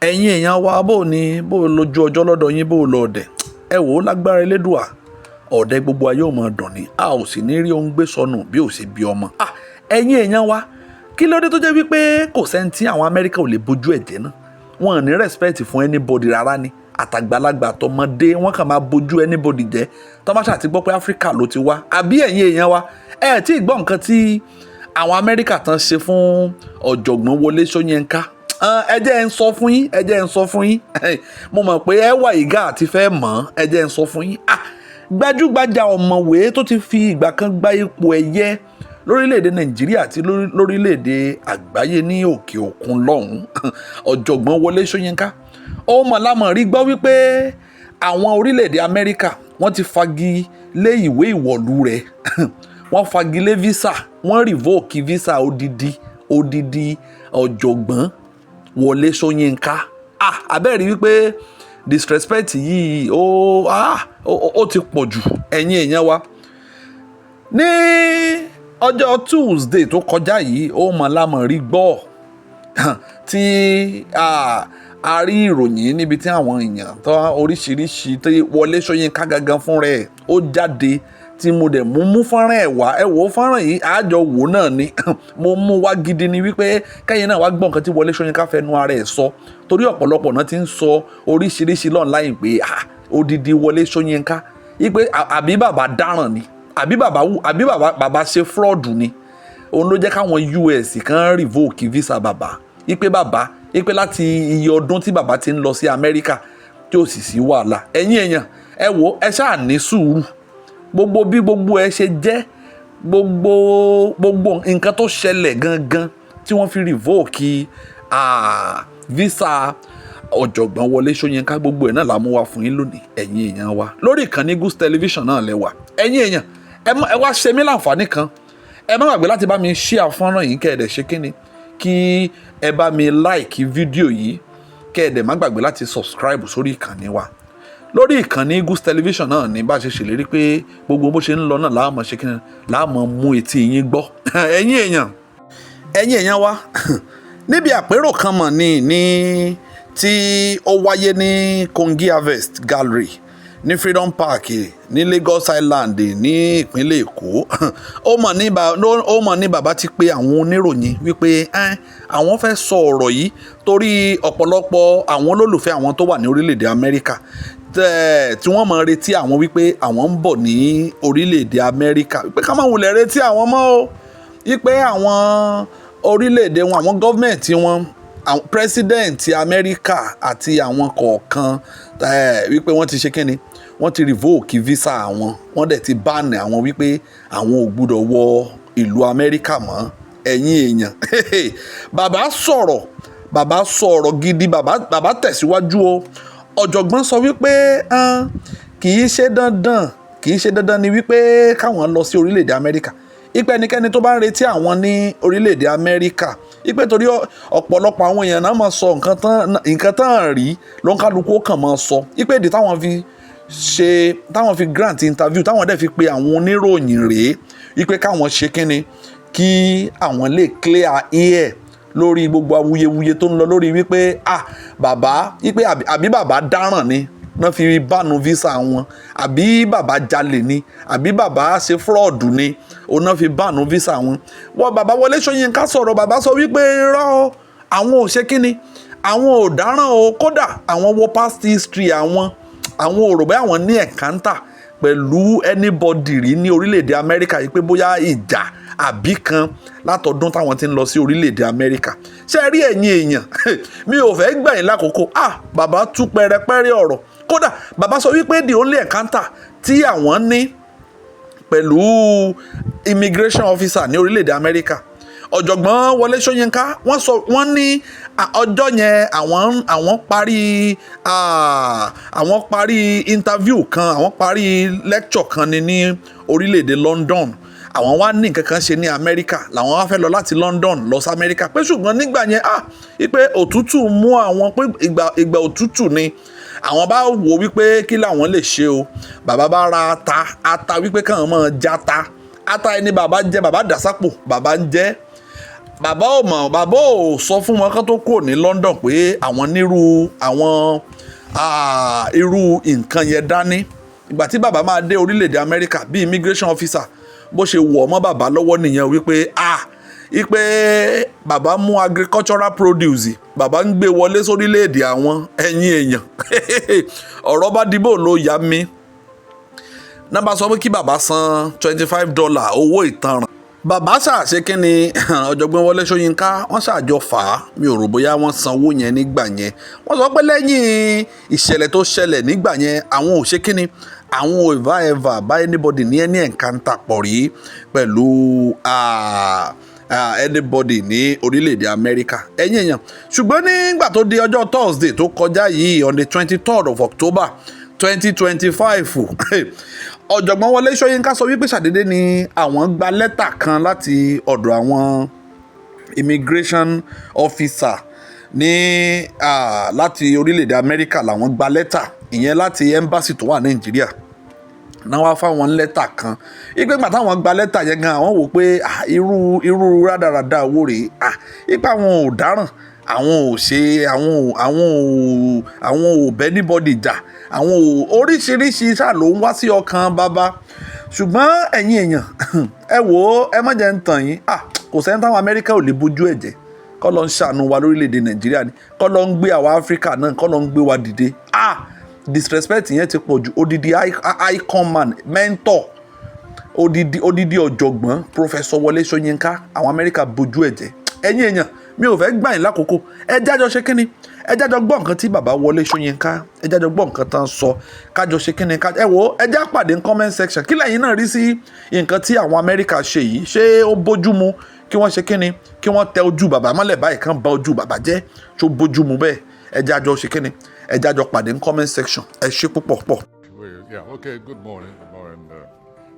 ẹ̀yin èèyàn wa bó ni bó lójú ọjọ́ lọ́dọ̀ yín bó lọ ọ̀dẹ̀ ẹ wò ó lágbára elédùà ọ̀dẹ̀ gbogbo ayé ò mọ̀ dùn ní a ò sì ní rí ohun gbé sọnù bí ò sì bí ọmọ. ẹ̀yin èèyàn wa kí ló dé tó jẹ́ wípé kò sẹ́ni tí àwọn Amẹ́ríkà ò lè bójú ẹ̀jẹ̀ náà wọn ò ní respect fún anybody rárá ni àtàgbàlagbà àtọmọdé wọn kàn máa bójú anybody jẹ́ tọ́mọ́sà ti gbọ́ pé Áfíríkà ló ti wá àbí ẹ̀yin èèyàn wa ẹ tí ì gbọ́ nǹkan tí àwọn Amẹ́ríkà tán ṣe fún ọ̀jọ̀gbọ́n Wole Soyinka ẹ jẹ́ ń sọ fún yín mo mọ̀ pé ẹ wà ìgá àti fẹ́ mọ̀ ẹ jẹ́ ń sọ fún yín gbajúgbajà ọ̀mọ̀wé tó ti fi ìgbà kan gba ipò ẹ̀yẹ lórílẹ̀‐èdè Nàìjíríà àti lórílẹ̀‐èdè àgbáyé ní òkè òkun lọ́hùn-ún ọ̀jọ̀gbọ́n Wole Soyinka ó mọ̀ lámọ̀ rí gbọ́ wípé àwọn orílẹ̀‐èdè Amẹ́ríkà wọ́n ti fagi lé ìwé ìwọ̀lú rẹ̀ wọ́n fagi lé visa wọ́n revoke visa odidi ọ̀jọ̀gbọ́n Wole Soyinka abẹ́rẹ́ wípé disrespect yìí ó ti pọ̀ jù ẹ̀yin èèyàn wa ní ọjọ́ Tuesday tó kọjá yìí ó mọ̀ lámọ̀ rí gbọ́ tí a rí ìròyìn níbi tí àwọn èèyàn tó oríṣiríṣi tí Wole Soyinka gangan fún rẹ̀ ó jáde tí mo dẹ̀ mú fọ́nrán ẹ̀ wá ẹ wò ó fọ́nrán yìí àjọ wò náà ni mo mú wá gidi ni wípé kẹ́yìn náà wá gbọ́ nǹkan tí Wole Soyinka fẹnu ara ẹ̀ sọ torí ọ̀pọ̀lọpọ̀ náà ti ń sọ oríṣiríṣi online pé odidi Wole Soyinka wípé àbí bàbá dáràn ni àbí bàbá ṣe fraud ni òun ló jẹ́ káwọn U.S. kan revoke visa bàbá wípé láti iye ọdún tí bàbá ti ń lọ sí Amẹ́ríkà tí ò sì sí wàhálà ẹ̀yin èèyàn ẹ wò ẹ ṣáà ní sùúrù gbogbo bí gbogbo ẹ ṣe jẹ́ gbogbo nǹkan tó ṣẹlẹ̀ gangan tí wọ́n fi revoke visa ọ̀jọ̀gbọ́n Wole Soyinka gbogbo ẹ̀ náà la mú wá fún yín lónìí ẹ̀yin èèyàn wa lórí ìkànnì Goose Television náà lẹ́wà ẹ̀yin èèyàn ẹ wá ṣe mí láǹfààní kan ẹ má gbàgbé láti bá mi share fọ́nrán yìí kẹ́ ẹ̀ dẹ̀ ṣe kíni kí ẹ bá mi like fídíò yìí kẹ́ ẹ̀ dẹ̀ má gbàgbé láti subscribe sórí ìkànnì wa lórí ìkànnì Goose Television náà ní bá a ṣe ṣèlérí pé gbogbo bó ṣe ń lọ náà láàmú ṣe kíni láàmú mú etí yín gbọ́ ẹ̀yin èèyàn wa níbi àpérò kan mọ̀ ní tí ó wáyé ní Kongi Harvest Gallery ní Freedom Park ní Lagos Island ní ìpínlẹ̀ Èkó ó mọ̀ ní bàbá ti pè àwọn oníròyìn wípé àwọn fẹ́ sọ ọ̀rọ̀ yìí torí ọ̀pọ̀lọpọ̀ àwọn olólùfẹ́ àwọn tó wà ní orílẹ̀-èdè Amẹ́ríkà tí wọ́n máa retí àwọn wípé àwọn ń bọ̀ ní orílẹ̀-èdè Amẹ́ríkà wípé ká máa wulẹ̀ retí àwọn mọ́ o wípé àwọn orílẹ̀-èdè wọn àwọn gọ́ọ̀mẹ̀ntì wọn pírẹsidẹ̀ntì Amẹ́ríkà àti àwọn kọ̀ọ̀kan wípé wọ́n ti ṣe kínni wọ́n ti revoke visa àwọn wọ́n dẹ̀ ti ban àwọn wípé àwọn ò gbúdọ̀ wọ ìlú Amẹ́ríkà mọ́ ẹ̀yin èèyàn bàbá sọ̀rọ̀ gidi bàbá tẹ̀síwájú o ọ̀jọ̀gbọ́n sọ wípé kì í ṣe dandan ni wípé káwọn lọ sí orílẹ̀-èdè Amẹ́ríkà ipe ẹnikẹ́ni tó bá ń retí àwọn ní orílẹ̀-èdè Amẹ́ríkà ipe torí ọ̀pọ̀lọpọ̀ àwọn èèyàn náà máa sọ nǹkan tán rí ló ń kálukú kàn máa sọ ipe èdè táwọn fi grant interview táwọn dẹ̀ fi pe àwọn oníròyìn rèé ipe káwọn ṣe kínni kí àwọn lè clear air lórí gbogbo awuyewuye tó ń lọ lórí wípé bàbá wípé àbí bàbá dáràn ni náà fi bánu visa wọn àbí bàbá jalè ni àbí bàbá ṣe fraud ni òun náà fi bánu visa wọn bàbá Wole Soyinka sọ̀rọ̀ bàbá sọ wípé rọ́ àwọn ò ṣe kíni àwọn ò dáràn o kódà àwọn wo past history àwọn ò rò bẹ́ẹ̀ àwọn ní ẹ̀kántà pẹ̀lú anybody rí ní orílẹ̀-èdè Amẹ́ríkà yìí pé bóyá ìjà àbí kan látọdún táwọn ti ń lọ sí orílẹ̀-èdè Amẹ́ríkà ṣe rí ẹ̀yin èèyàn mi ò fẹ́ gbà yín lákòókò bàbá tú pẹrẹpẹrẹ ọ̀rọ̀ kódà bàbá sọ wípé the only encounter tí àwọn ní pẹ̀lú immigration officer ní orílẹ̀-èdè Amẹ́ríkà ọ̀jọ̀gbọ́n Wole Soyinka wọ́n ní ọjọ́ yẹn àwọn parí interview kan àwọn parí lecture kan ní orílẹ̀-èdè London àwọn wá ní nǹkan kan ṣe ní Amẹ́ríkà làwọn wá fẹ́ lọ láti London lọ sí Amẹ́ríkà pé ṣùgbọ́n nígbà yẹn wípé òtútù mú àwọn pé ìgbà òtútù ni àwọn bá wò wípé kí làwọn lè ṣe o bàbá bá ra ata wípé káwọn máa já ata ẹni bàbá jẹ bàbá dàsápò bàbá ń jẹ bàbá ò mọ̀, bàbá ò sọ fún wọn kán tó kúrò ní London pé àwọn nírú àwọn irú nǹkan yẹn dání. Ìgbà tí bàbá máa dé orílẹ̀-èdè Amẹ́ríkà bí immigration officer bó ṣe wọ̀ mọ́ bàbá lọ́wọ́ nìyẹn wípé wípé bàbá mú agricultural produce bàbá ń gbé wọlé sórílẹ̀-èdè àwọn ẹ̀yin èèyàn ọ̀rọ̀ bá dìbò ló yá mi. Nọ́mbà sọ pé kí bàbá san $25 owó ìtanràn. Bàbá ṣàṣe kí ni ọ̀jọ̀gbọ́n Wọlé Ṣóyínká wọ́n ṣàjọ fà á, mi ò rò bóyá wọ́n sanwó yẹn nígbà yẹn. Wọ́n sọ pé lẹ́yìn ìṣẹ̀lẹ̀ tó ṣẹlẹ̀ nígbà yẹn àwọn ò ṣe kí ni àwọn ò ever bá anybody ní ẹni encounter pọ̀ rí pẹ̀lú anybody ní orílẹ̀-èdè Amẹ́ríkà ẹ̀yin èèyàn. Ṣùgbọ́n nígbà tó di ọjọ́ Thursday tó kọjá yìí on the 23rd of October 2025 ọ̀jọ̀gbọ́n Wọlé Ṣóyínká sọ wípé ṣàdédé ni àwọn gba lẹ́tà kan láti ọ̀dọ̀ àwọn immigration officer ní láti orílẹ̀-èdè Amẹ́ríkà làwọn gba lẹ́tà ìyẹn láti embassy tó wà Nàìjíríà náà wá fáwọn lẹ́tà kan ipe gbà táwọn gba lẹ́tà yẹn gan àwọn wò pé irú rádaràda owó rèé ipa àwọn ò dáràn àwọn ò ṣe àwọn ò bẹ́ anybody jà àwọn ò oríṣiríṣi ṣáà ló ń wá sí ọkàn bàbá. Ṣùgbọ́n ẹ̀yin èèyàn ẹ wò ó ẹ má jẹ́ ń tàn yín kò sẹ́ni táwọn Amẹ́ríkà ò lè bójú ẹ̀jẹ̀ kọ́ ló ń ṣàánú wa lórílẹ̀‐èdè Nàìjíríà ni kọ́ ló ń gbé àwa Áfíríkà náà kọ́ ló ń gbé wa dìde disrespect yẹn ti pọ̀ jù. Odidi icon man mentor odidi ọ̀jọ̀gbọ́n Professor Wọlé Ṣóyínká àwọn Amẹ́ríkà bójú ẹ̀jẹ̀. Ẹ̀yin èèyàn mi ò fẹ́ gbà yín lákòókò ẹ jájọ ṣe kínni ẹ jájọ gbọ́ nǹkan tí bàbá Wọlé Ṣóyínká ẹ jájọ gbọ́ nǹkan tán sọ kájọ ṣe kínni ẹ wò ẹ já pàdé ní comment section kí lẹ́yìn náà rí sí nǹkan tí àwọn Amẹ́ríkà ṣe yìí ṣé ó bójú mu kí wọ́n ṣe kínni kí wọ́n tẹ ojú bàbá mọ́lẹ̀ báyìí kan bà ojú bàbá jẹ́ tó bójú mu bẹ́ẹ̀ ẹ jájọ ṣe kínni ẹ jájọ pàdé ní comment section ẹ ṣe púpọ̀ pọ̀. Yeah, okay, good morning.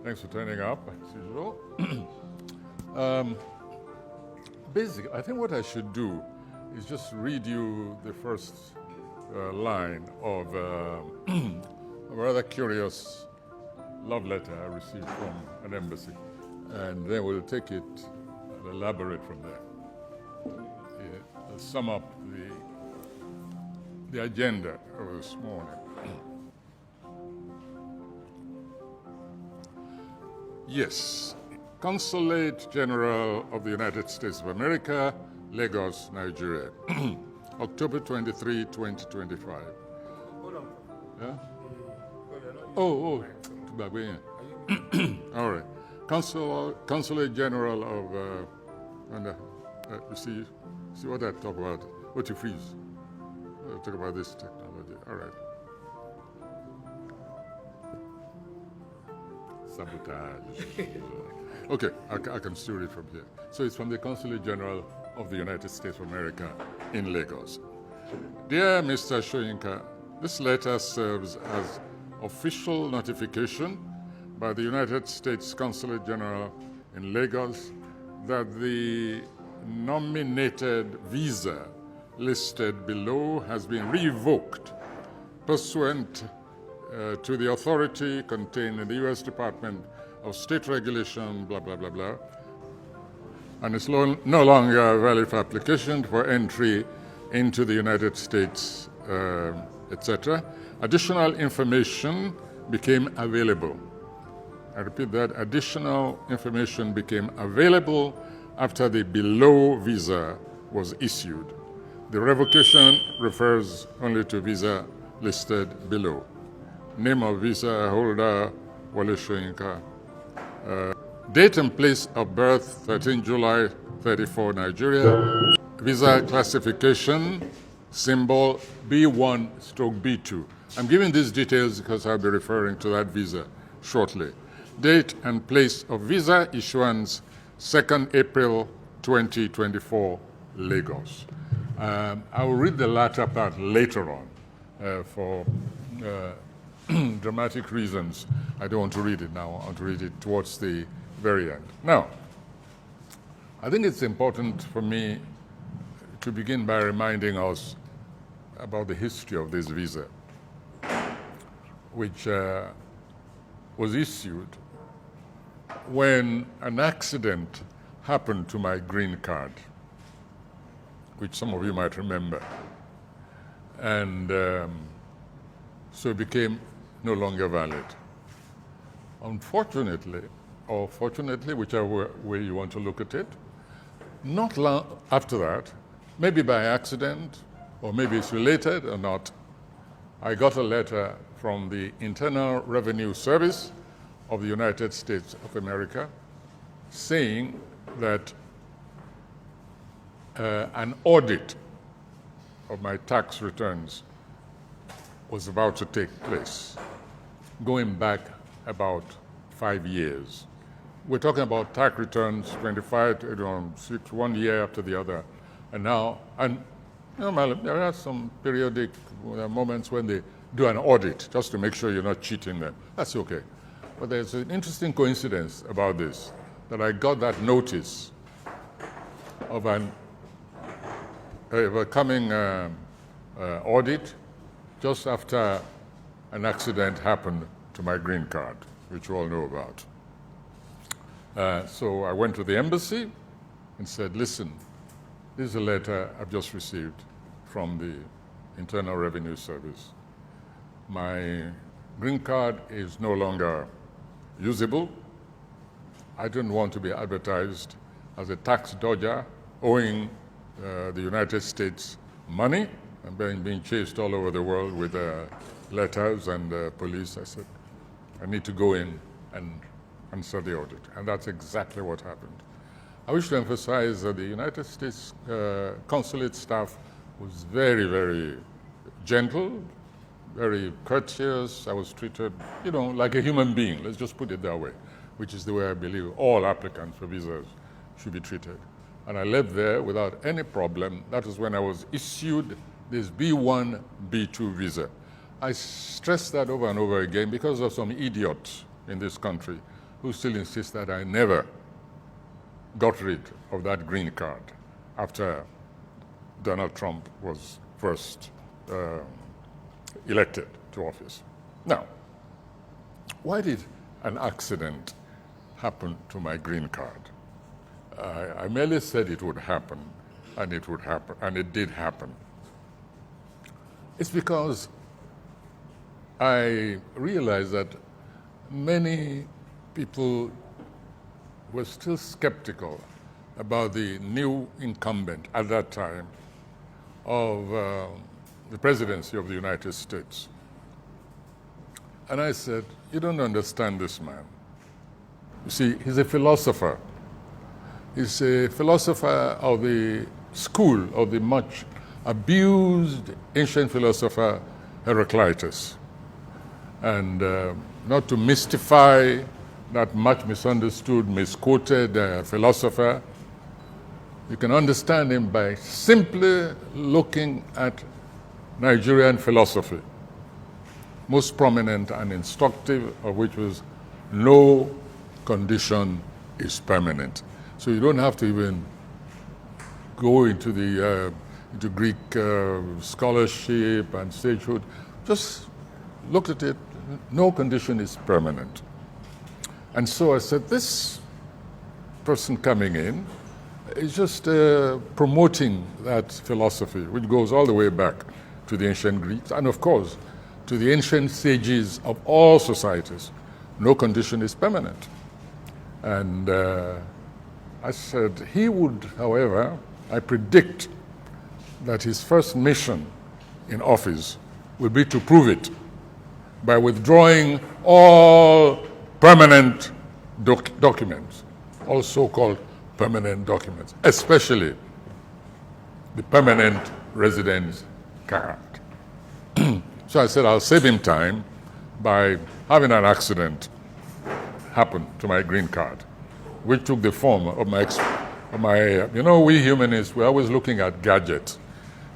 Thanks for turning up as usual. Basically, I think what I should do is just read you the first line of a rather curious love letter I received from an embassy, and then we'll take it and elaborate from there. Sum up the agenda of this morning. Yes. Consulate General of the United States of America, Lagos, Nigeria, October 23, 2025. Yeah? Oh, all right. Consulate General of, see what I talk about, what you freeze. Talk about this technology, all right. Sabotage. Okay, I can still read from here. So it's from the Consulate General of the United States of America in Lagos. Dear Mr. Soyinka, this letter serves as official notification by the United States Consulate General in Lagos that the nominated visa listed below has been revoked pursuant to the authority contained in the U.S. Department of State Regulation, blah, blah, blah, blah, and it's no longer valid for application for entry into the United States, etc. Additional information became available. I repeat that, additional information became available after the below visa was issued. The revocation refers only to visa listed below. Name of visa holder, Wole Soyinka. Date and place of birth, 13 July 34, Nigeria. Visa classification, symbol B1/B2. I'm giving these details because I'll be referring to that visa shortly. Date and place of visa issuance, 2nd April 2024, Lagos. I will read the latter part later on for dramatic reasons. I don't want to read it now. I want to read it towards the very end. Now, I think it's important for me to begin by reminding us about the history of this visa, which was issued when an accident happened to my green card. which some of you might remember. And so it became no longer valid. Unfortunately, or fortunately, whichever way you want to look at it, not long after that, maybe by accident, or maybe it's related or not, I got a letter from the Internal Revenue Service of the United States of America saying that an audit of my tax returns was about to take place, going back about 5 years. We're talking about tax returns 25 to 6, 1 year after the other. And now, there are some periodic moments when they do an audit just to make sure you're not cheating them. That's okay. But there's an interesting coincidence about this, that I got that notice of a coming audit just after an accident happened to my green card, which you all know about. So I went to the embassy and said, listen, this is a letter I've just received from the Internal Revenue Service. My green card is no longer usable. I don't want to be advertised as a tax dodger owing the United States money and being chased all over the world with letters and police. I said, I need to go in and answer the audit. And that's exactly what happened. I wish to emphasize that the United States consulate staff was very, very gentle, very courteous. I was treated, like a human being. Let's just put it that way, which is the way I believe all applicants for visas should be treated. And I left there without any problem. That was when I was issued this B1, B2 visa. I stress that over and over again because of some idiots in this country who still insist that I never got rid of that green card after Donald Trump was first elected to office. Now, why did an accident happen to my green card? I merely said it would happen, and it would happen, and it did happen. It's because I realized that many people were still skeptical about the new incumbent at that time of the presidency of the United States. And I said, you don't understand this man. You see, he's a philosopher. He's a philosopher of the school of the much abused ancient philosopher Heraclitus. And not to mystify that much misunderstood, misquoted philosopher, you can understand him by simply looking at Nigerian philosophy, most prominent and instructive of which was no condition is permanent. So you don't have to even go into the into Greek scholarship and statehood. Just look at it. No condition is permanent. And so I said, this person coming in is just promoting that philosophy, which goes all the way back to the ancient Greeks and, of course, to the ancient sages of all societies. No condition is permanent. And I said, he would, however, I predict that his first mission in office will be to prove it by withdrawing all permanent documents, all so-called permanent documents, especially the permanent residence card. So I said, I'll save him time by having an accident happen to my green card, which took the form of my we humanists, we're always looking at gadgets.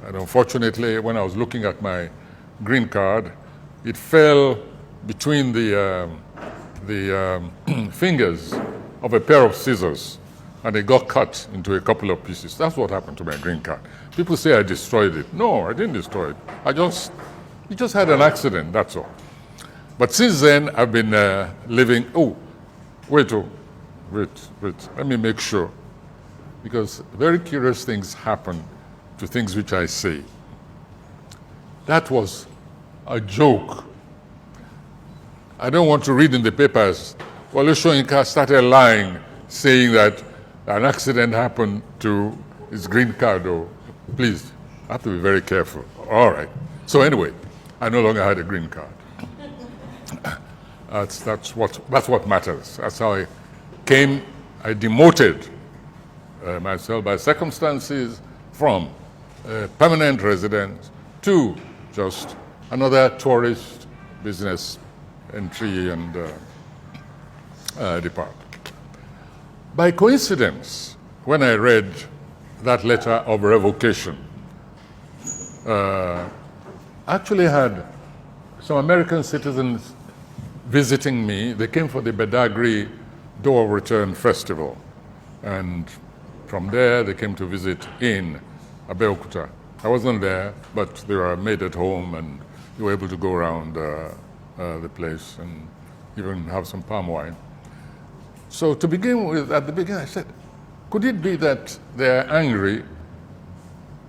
And unfortunately, when I was looking at my green card, it fell between the fingers of a pair of scissors, and it got cut into a couple of pieces. That's what happened to my green card. People say I destroyed it. No, I didn't destroy it. It just had an accident, that's all. But since then, I've been living, wait, let me make sure. Because very curious things happen to things which I say. That was a joke. I don't want to read in the papers, Wole Soyinka started lying, saying that an accident happened to his green card. Oh, please, I have to be very careful. All right. So anyway, I no longer had a green card. That's what matters. That's how I came. I demoted myself by circumstances from permanent resident to just another tourist business entry and depart. By coincidence, when I read that letter of revocation, I actually had some American citizens visiting me. They came for the Badagry Door of Return Festival. And from there, they came to visit in Abeokuta. I wasn't there, but they were made at home and they were able to go around the place and even have some palm wine. So to begin with, at the beginning, I said, could it be that they're angry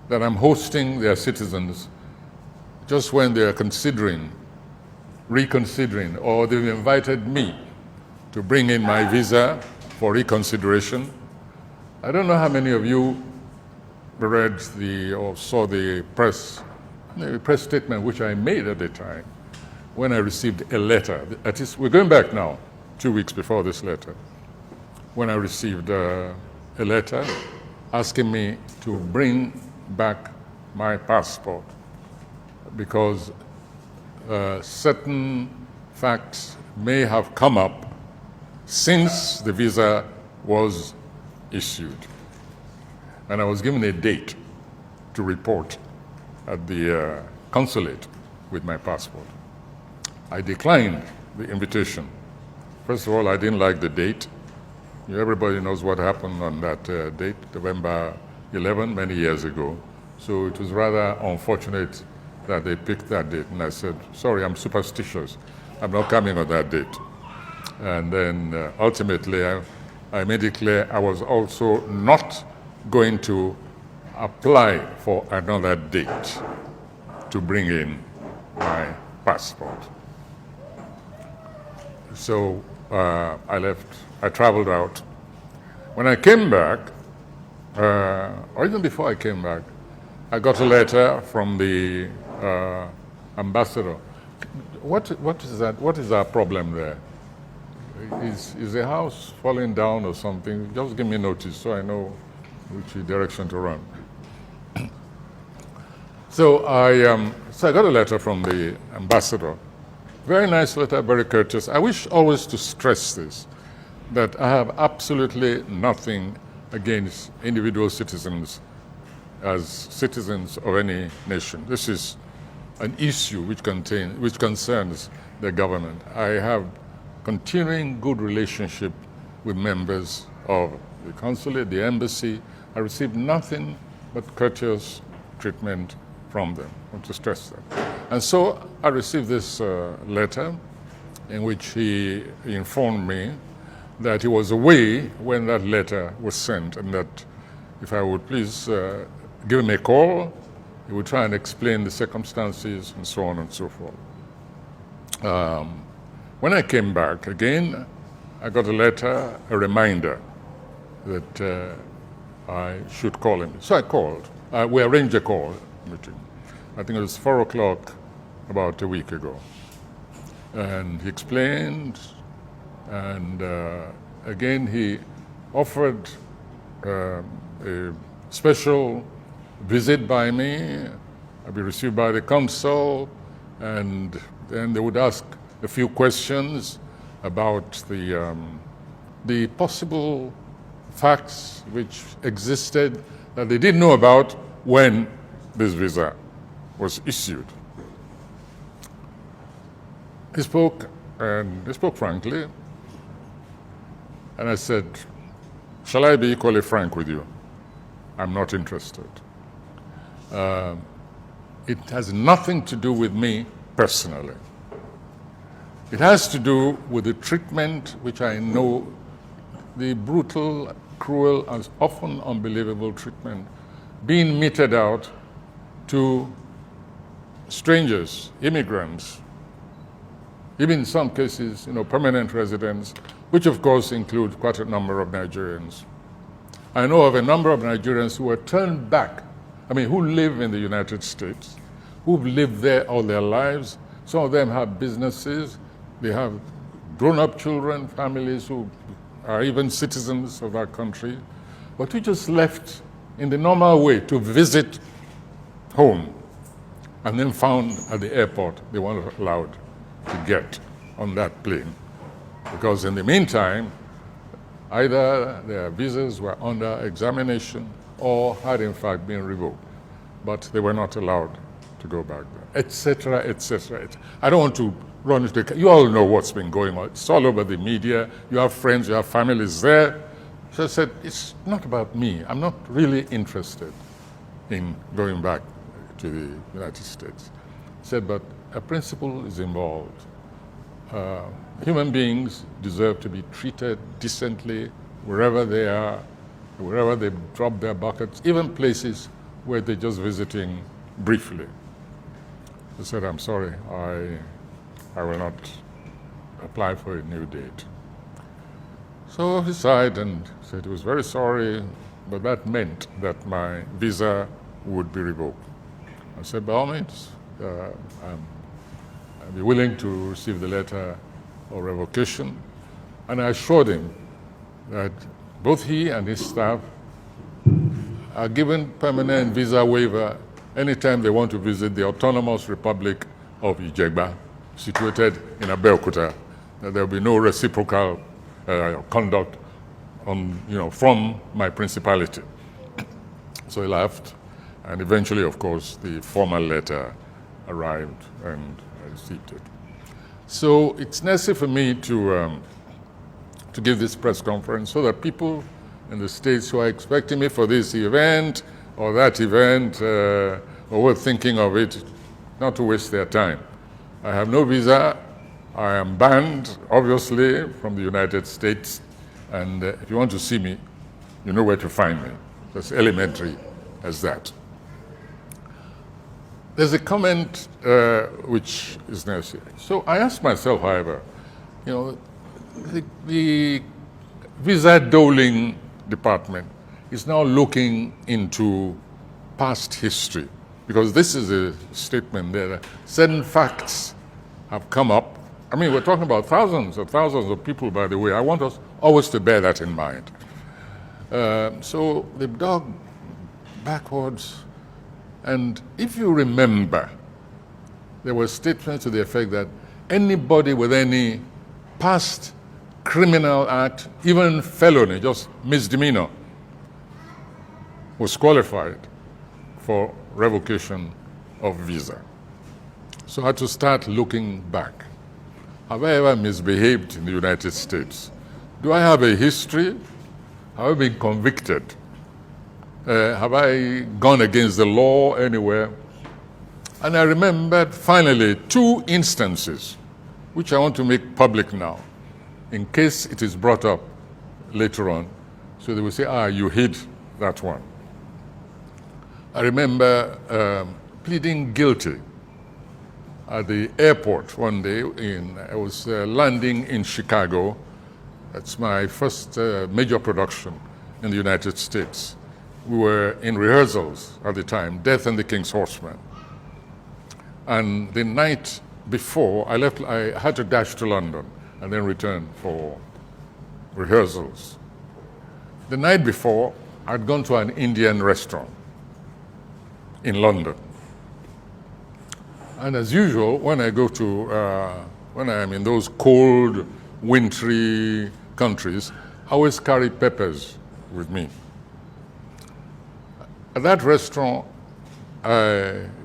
that I'm hosting their citizens just when they're reconsidering, or they've invited me to bring in my visa for reconsideration? I don't know how many of you read or saw the press statement which I made at the time when I received a letter. That is, we're going back now, 2 weeks before this letter, when I received a letter asking me to bring back my passport because certain facts may have come up since the visa was issued. And I was given a date to report at the consulate with my passport. I declined the invitation. First of all, I didn't like the date. Everybody knows what happened on that date, November 11, many years ago. So it was rather unfortunate that they picked that date. And I said, sorry, I'm superstitious. I'm not coming on that date. And then ultimately, I made it clear I was also not going to apply for another date to bring in my passport. So I left, I traveled out. When I came back, or even before I came back, I got a letter from the ambassador. What is that? What is our problem there? Is the house falling down or something? Just give me notice so I know which direction to run. So I got a letter from the ambassador. Very nice letter, very courteous. I wish always to stress this, that I have absolutely nothing against individual citizens as citizens of any nation. This is an issue which concerns the government. I have continuing good relationship with members of the consulate, the embassy. I received nothing but courteous treatment from them. I want to stress that. And so I received this letter in which he informed me that he was away when that letter was sent and that if I would please give him a call, he would try and explain the circumstances and so on and so forth. When I came back again, I got a letter, a reminder that I should call him. So I called. We arranged a call meeting. I think it was 4 o'clock about a week ago. And he explained, and again he offered a special visit by me. I'd be received by the consul, and then they would ask a few questions about the possible facts which existed that they didn't know about when this visa was issued. He spoke frankly, and I said, shall I be equally frank with you? I'm not interested. It has nothing to do with me personally. It has to do with the treatment which I know, the brutal, cruel, and often unbelievable treatment being meted out to strangers, immigrants, even in some cases, permanent residents, which of course include quite a number of Nigerians. I know of a number of Nigerians who were turned back, who live in the United States, who've lived there all their lives. Some of them have businesses, they have grown-up children, families who are even citizens of our country, but who just left in the normal way to visit home, and then found at the airport they weren't allowed to get on that plane. Because in the meantime, either their visas were under examination or had in fact been revoked, but they were not allowed to go back there, etc., etc. I don't want to run into the... You all know what's been going on. It's all over the media. You have friends, you have families there. So I said, it's not about me. I'm not really interested in going back to the United States. I said, but a principle is involved. Human beings deserve to be treated decently wherever they are, wherever they drop their buckets, even places where they're just visiting briefly. I said, I'm sorry, I will not apply for a new date. So he sighed and said he was very sorry, but that meant that my visa would be revoked. I said, by all means, I'd be willing to receive the letter of revocation. And I assured him that both he and his staff are given permanent visa waiver anytime they want to visit the Autonomous Republic of Ijegba, situated in Abeokuta. That there will be no reciprocal conduct from my principality. So he laughed, and eventually, of course, the formal letter arrived and I received it. So it's necessary for me to give this press conference so that people in the States who are expecting me for this event or that event or were thinking of it, not to waste their time. I have no visa. I am banned, obviously, from the United States. And if you want to see me, you know where to find me. That's elementary as that. There's a comment which is necessary. So I asked myself, however, the visa doling department is now looking into past history, because this is a statement that certain facts have come up. We're talking about thousands of people, by the way. I want us always to bear that in mind. So they've dug backwards, and if you remember, there were statements to the effect that anybody with any past criminal act, even felony, just misdemeanor, was qualified for revocation of visa. So I had to start looking back. Have I ever misbehaved in the United States? Do I have a history? Have I been convicted? Have I gone against the law anywhere? And I remembered finally 2 instances, which I want to make public now, in case it is brought up later on. So they will say, you hid that one. I remember pleading guilty at the airport one day. I was landing in Chicago. That's my first major production in the United States. We were in rehearsals at the time, Death and the King's Horseman. And the night before I left, I had to dash to London and then return for rehearsals. The night before, I'd gone to an Indian restaurant in London. And as usual, when I go to, when I am in those cold, wintry countries, I always carry peppers with me. At that restaurant,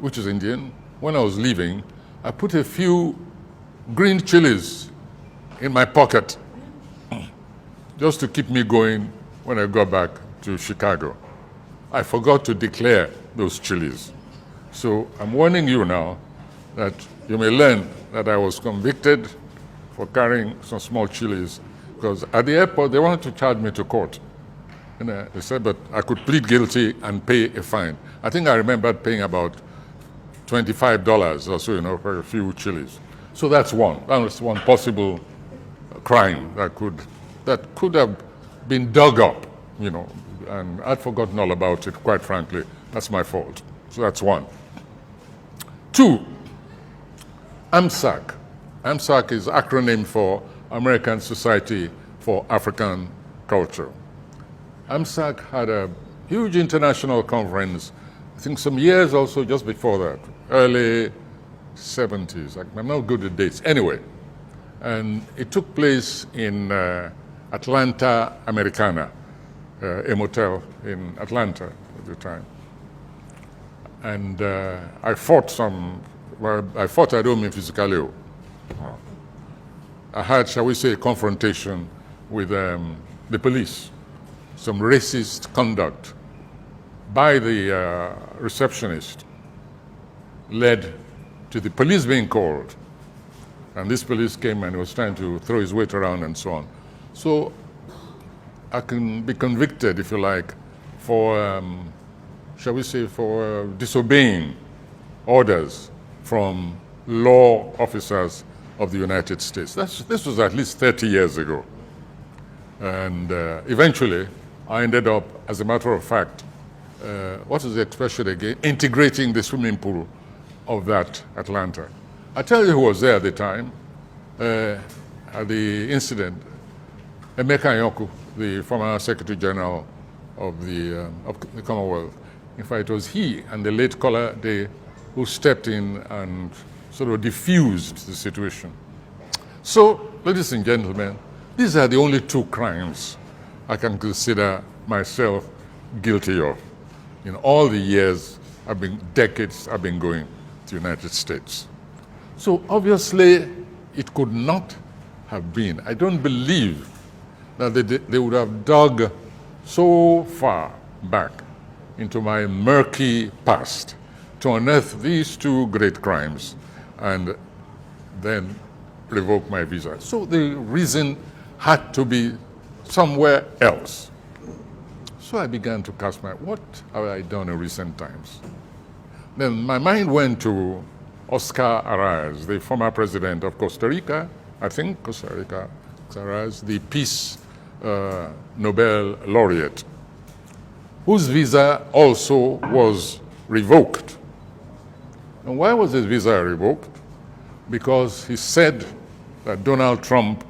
which is Indian, when I was leaving, I put a few green chilies in my pocket just to keep me going when I got back to Chicago. I forgot to declare those chilies. So I'm warning you now that you may learn that I was convicted for carrying some small chilies, because at the airport they wanted to charge me to court. And they said, but I could plead guilty and pay a fine. I think I remembered paying about $25 or so, for a few chilies. So that's one. That was one possible crime that could have been dug up, and I'd forgotten all about it, quite frankly. That's my fault. So that's one. Two, AMSAC. AMSAC is acronym for American Society for African Culture. AMSAC had a huge international conference, I think some years also just before that, early 70s. I'm not good at dates. Anyway, and it took place in Atlanta, Americana, a motel in Atlanta at the time. And I fought at home in Physicalio. I had, shall we say, a confrontation with the police. Some racist conduct by the receptionist led to the police being called. And this police came and was trying to throw his weight around and so on. So I can be convicted, if you like, for, shall we say, for disobeying orders from law officers of the United States. This was at least 30 years ago. And eventually, I ended up, as a matter of fact, what is the expression again? Integrating the swimming pool of that Atlanta. I tell you who was there at the time, at the incident. Emeka Anyaoku, the former Secretary General of the Commonwealth. In fact, it was he and the late Kola Day who stepped in and sort of diffused the situation. So, ladies and gentlemen, these are the only two crimes I can consider myself guilty of in all the years, decades I've been going to the United States. So obviously, it could not have been. I don't believe that they would have dug so far back into my murky past to unearth these two great crimes and then revoke my visa. So the reason had to be somewhere else. So I began to cast what have I done in recent times? Then my mind went to Oscar Arias, the former president of Costa Rica, I think Costa Rica, Arias, the Peace Nobel laureate, whose visa also was revoked. And why was his visa revoked? Because he said that Donald Trump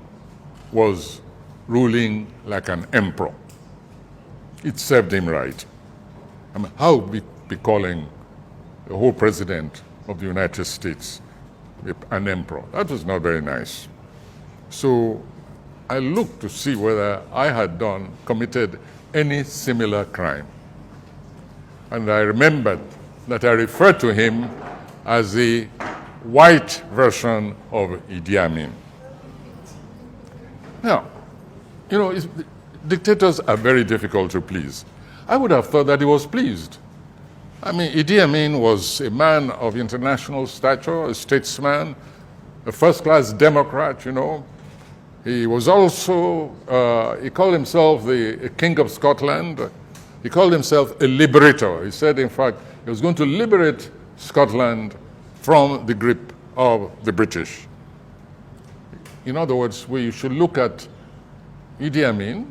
was ruling like an emperor. It served him right. I mean, how would be calling the whole president of the United States an emperor? That was not very nice. So I looked to see whether I had committed any similar crime. And I remembered that I referred to him as the white version of Idi Amin. Now, dictators are very difficult to please. I would have thought that he was pleased. I mean, Idi Amin was a man of international stature, a statesman, a first-class Democrat, He was also, he called himself the King of Scotland. He called himself a liberator. He said, in fact, he was going to liberate Scotland from the grip of the British. In other words, we should look at Idi Amin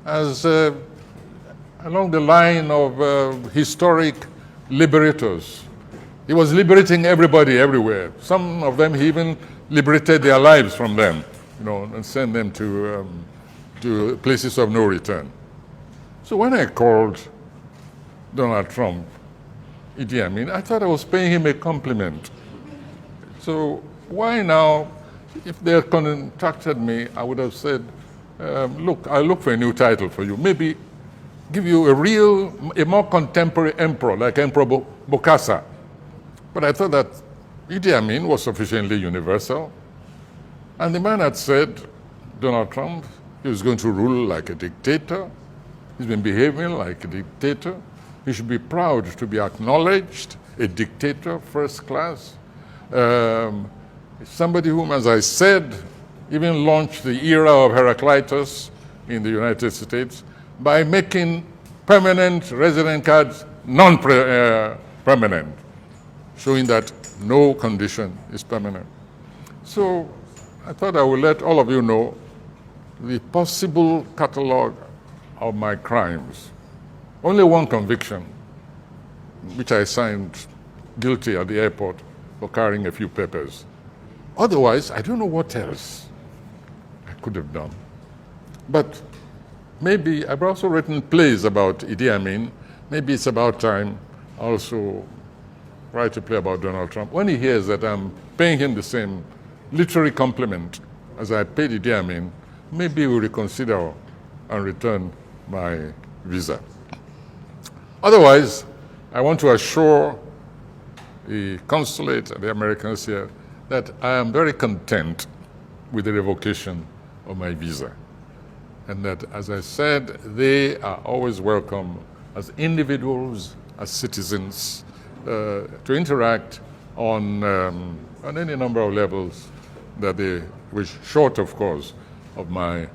as along the line of historic liberators. He was liberating everybody everywhere. Some of them, he even liberated their lives from them, and sent them to places of no return. So when I called Donald Trump Idi Amin, I thought I was paying him a compliment. So why now, if they had contacted me, I would have said, look, I'll look for a new title for you. Maybe give you a more contemporary emperor, like Emperor Bokassa. But I thought that Idi Amin was sufficiently universal. And the man had said, Donald Trump, he was going to rule like a dictator. He's been behaving like a dictator. He should be proud to be acknowledged, a dictator, first class. Somebody whom, as I said, even launched the era of Heraclitus in the United States. by making permanent resident cards non-permanent, showing that no condition is permanent. So I thought I would let all of you know the possible catalog of my crimes. Only one conviction, which I signed guilty at the airport for carrying a few papers. Otherwise, I don't know what else I could have done. But maybe I've also written plays about Idi Amin. Maybe it's about time I also write a play about Donald Trump. When he hears that I'm paying him the same literary compliment as I paid Idi Amin, maybe we'll reconsider and return my visa. Otherwise, I want to assure the consulate and the Americans here that I am very content with the revocation of my visa. And that, as I said, they are always welcome as individuals, as citizens, to interact on any number of levels that they wish, short, of course, of my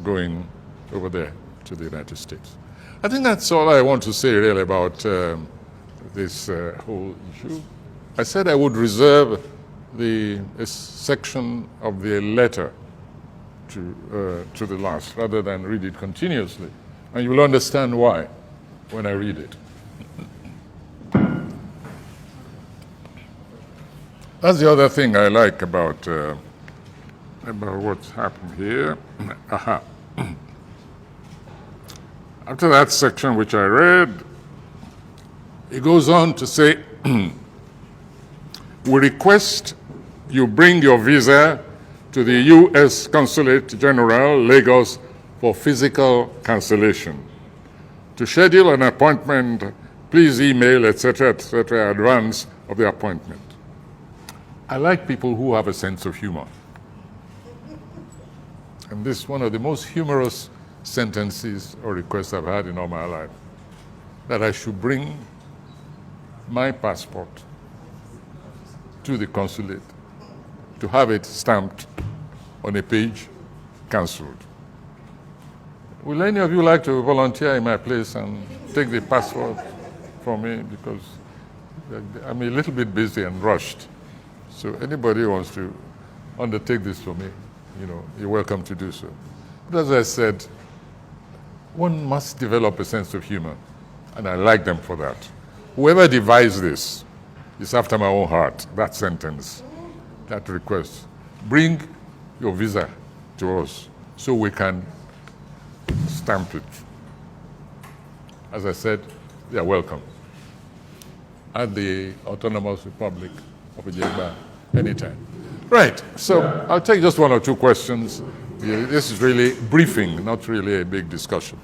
going over there to the United States. I think that's all I want to say really about this whole issue. I said I would reserve a section of the letter to the last, rather than read it continuously. And you will understand why when I read it. That's the other thing I like about what's happened here. Aha. After that section which I read, it goes on to say, we request you bring your visa to the U.S. Consulate General, Lagos, for physical cancellation. To schedule an appointment, please email, etc., advance of the appointment. I like people who have a sense of humor. And this is one of the most humorous sentences or requests I've had in all my life, that I should bring my passport to the consulate to have it stamped on a page, cancelled. Will any of you like to volunteer in my place and take the passport from me? Because I'm a little bit busy and rushed. So anybody who wants to undertake this for me, you're welcome to do so. But as I said, one must develop a sense of humor, and I like them for that. Whoever devised this is after my own heart, that sentence, that request. Bring your visa to us so we can stamp it. As I said, they are welcome at the Autonomous Republic of Ijegba anytime. Right, so I'll take just one or two questions. This is really briefing, not really a big discussion.